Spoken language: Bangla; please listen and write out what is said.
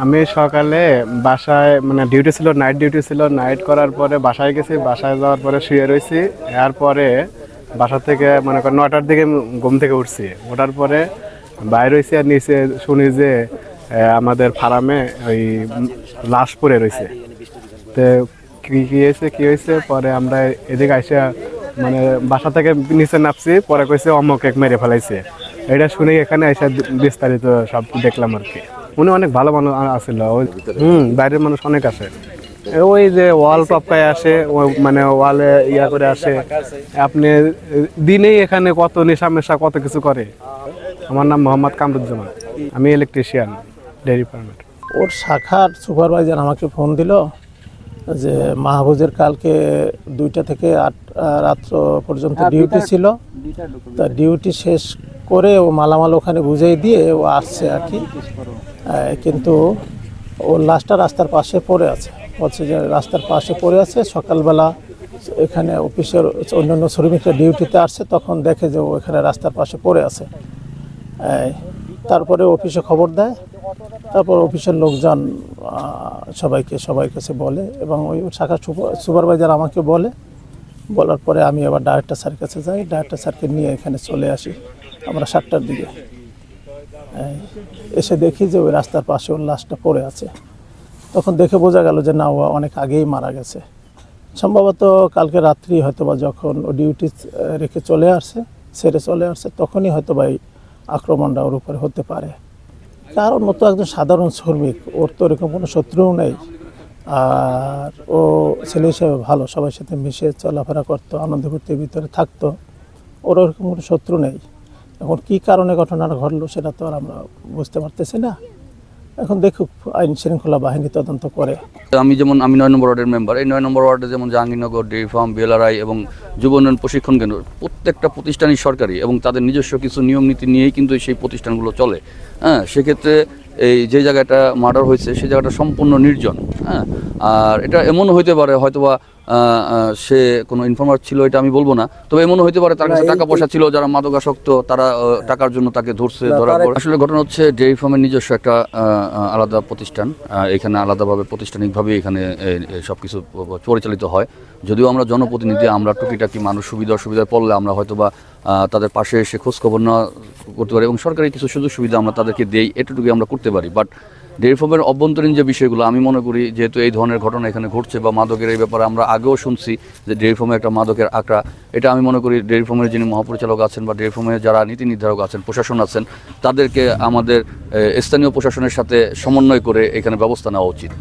আমি সকালে বাসায় মানে ডিউটি ছিল, নাইট ডিউটি ছিল। নাইট করার পরে বাসায় গেছি, বাসায় যাওয়ার পরে শুয়ে রয়েছি। এরপরে বাসা থেকে মনে করেন 9টার দিকে ঘুম থেকে উঠছি। ওঠার পরে বাইরে হয়েছি, আর নিচে শুনি যে আমাদের ফার্মে ওই লাশ পড়ে রয়েছে। তো কি হয়েছে পরে আমরা এদিকে আইসা মানে বাসা থেকে নিচে নামছি, পরে কইছে অমুক এক মেরে ফেলাইছে। এটা শুনে এখানে এসে বিস্তারিত সব দেখলাম আর কি। উনি অনেক ভালো মানুষ আছিল। বাইরের মানুষ অনেক আসে, ওই যে ওয়াল টপকায় আসে, মানে ওয়ালে ইয়া করে আসে। আপনি দিনেই এখানে কত নেশা মেশা কত কিছু করে। আমার নাম মোহাম্মদ কামরুজ্জামান, আমি ইলেকট্রিশিয়ান ডেয়ারি ফার্মের। ওর শাখার সুপারভাইজার আমাকে ফোন দিল যে মাহফুজের কালকে 2টা থেকে 8 রাত্র পর্যন্ত ডিউটি ছিল। তা ডিউটি শেষ করে ও মালামাল ওখানে বুঝিয়ে দিয়ে ও আসছে আর কি। কিন্তু ওর লাশটা রাস্তার পাশে পড়ে আছে, বলছে যে রাস্তার পাশে পড়ে আছে। সকালবেলা এখানে অফিসের অন্যান্য শ্রমিকরা ডিউটিতে আসছে, তখন দেখে যে ও এখানে রাস্তার পাশে পড়ে আছে। তারপরে অফিসে খবর দেয়, তারপর অফিসের লোকজন সবাই কাছে বলে, এবং ওই শাখার সুপারভাইজার আমাকে বলার পরে আমি আবার ডাইরেক্টর স্যারের কাছে যাই। ডাইরেক্টর স্যারকে নিয়ে এখানে চলে আসি আমরা 7টার দিকে। এসে দেখি যে ওই রাস্তার পাশে ওর লাশটা পড়ে আছে। তখন দেখে বোঝা গেল যে না, ও অনেক আগেই মারা গেছে। সম্ভবত কালকে রাত্রি হয়তো বা যখন ও ডিউটি রেখে ছেড়ে চলে আসছে, তখনই হয়তো বা এই আক্রমণটা ওর উপরে হতে পারে। কারণ ও তো একজন সাধারণ শ্রমিক, ওর তো এরকম কোনো শত্রুও নেই। আর ও ছেলে হিসেবে ভালো, সবার সাথে মিশে চলাফেরা করতো, আনন্দ ফুর্তির ভিতরে থাকতো। ওর ওরকম কোনো শত্রু নেই। এখন কী কারণে ঘটনাটা ঘটলো সেটা তো আর আমরা বুঝতে পারতেছি না। এখন দেখুক, আইন শৃঙ্খলা বাহিনী তদন্ত করে। আমি 9 নম্বর ওয়ার্ডের মেম্বার। এই 9 নম্বর ওয়ার্ডে যেমন জাহাঙ্গীরনগর ডেইরি ফার্ম, বিএলআরআই এবং যুব উন্নয়ন প্রশিক্ষণ কেন্দ্র, প্রত্যেকটা প্রতিষ্ঠানই সরকারি এবং তাদের নিজস্ব কিছু নিয়ম নীতি নিয়েই কিন্তু সেই প্রতিষ্ঠানগুলো চলে। সেক্ষেত্রে এই যে জায়গাটা মার্ডার হয়েছে সেই জায়গাটা সম্পূর্ণ নির্জন। আর এটা এমনও হইতে পারে হয়তোবা সে কোনো ইনফর্মার ছিল, এটা আমি বলবো না, তবে এমনও হইতে পারে তার কাছে টাকা পয়সা ছিল, যারা মাদকাসক্ত তারা টাকার জন্য তাকে ধরছে, ধরার পর। আসলে ঘটনা হচ্ছে ডেইরি ফার্মের নিজস্ব একটা আলাদা প্রতিষ্ঠান, এখানে আলাদাভাবে প্রাতিষ্ঠানিকভাবে এখানে সব কিছু পরিচালিত হয়। যদিও আমরা জনপ্রতিনিধি, আমরা টুকিটাকি মানুষ সুবিধায় পড়লে আমরা হয়তোবা তাদের পাশে এসে খোঁজখবর না করতে পারি এবং সরকারি কিছু সুযোগ সুবিধা আমরা তাদেরকে দেই, এটুকুই আমরা করতে পারি। বাট ডেইরি ফার্মের অভ্যন্তরীণ যে বিষয়গুলো, আমি মনে করি যেহেতু এই ধরনের ঘটনা এখানে ঘটছে বা মাদকের এই ব্যাপারে আমরা আগেও শুনছি যে ডেইরি ফার্মে একটা মাদকের আঁকড়া, এটা আমি মনে করি ডেইরি ফার্মের যিনি মহাপরিচালক আছেন বা ডেইরি ফার্মের যারা নীতি নির্ধারক আছেন, প্রশাসন আছেন, তাদেরকে আমাদের স্থানীয় প্রশাসনের সাথে সমন্বয় করে এখানে ব্যবস্থা নেওয়া উচিত।